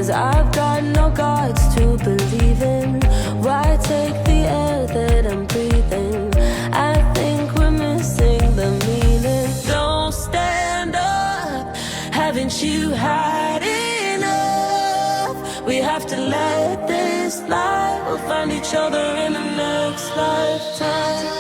'cause I've got no gods to believe in. Why take the air that I'm breathing? I think we're missing the meaning. Don't stand up, haven't you had enough? We have to let this lie. We'll find each other in the next lifetime.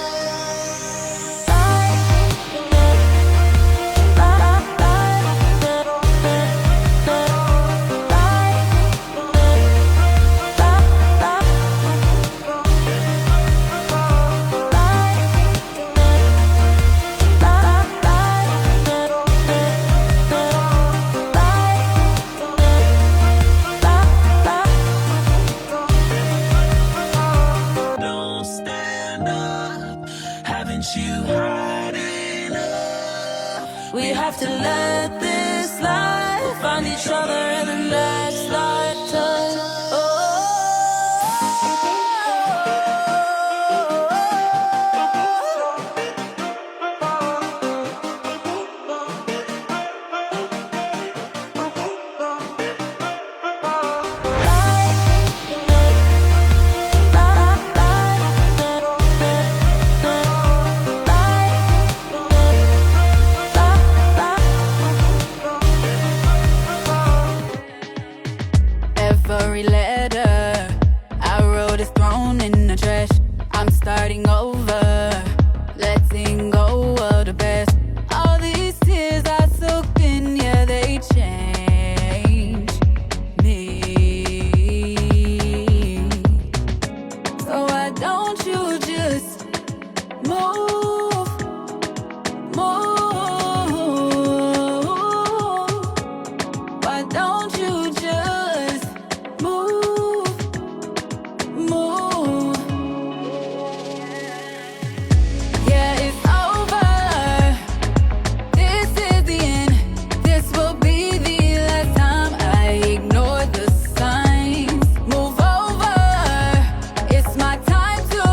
We have to let this life find each other in the next lifetime. Every letter I wrote is thrown in the trash. I'm starting over, letting go of the best. All these tears I soaked in, yeah, they change me. So why don't you just move, move? Why don't you just move? Yeah, it's over. This is the end. This will be the last time I ignore the signs. Move over. It's my time to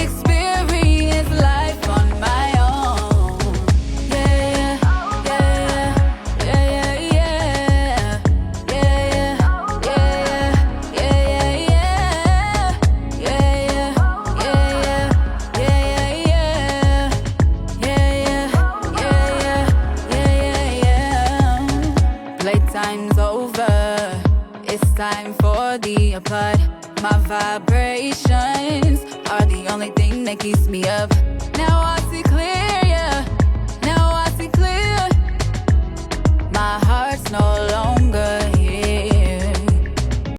experience life on my own. Yeah, yeah, yeah, yeah, yeah, yeah, yeah, yeah, yeah, yeah. Playtime's over. It's time for the apart. My vibrations are the only thing that keeps me up. Now I see clear.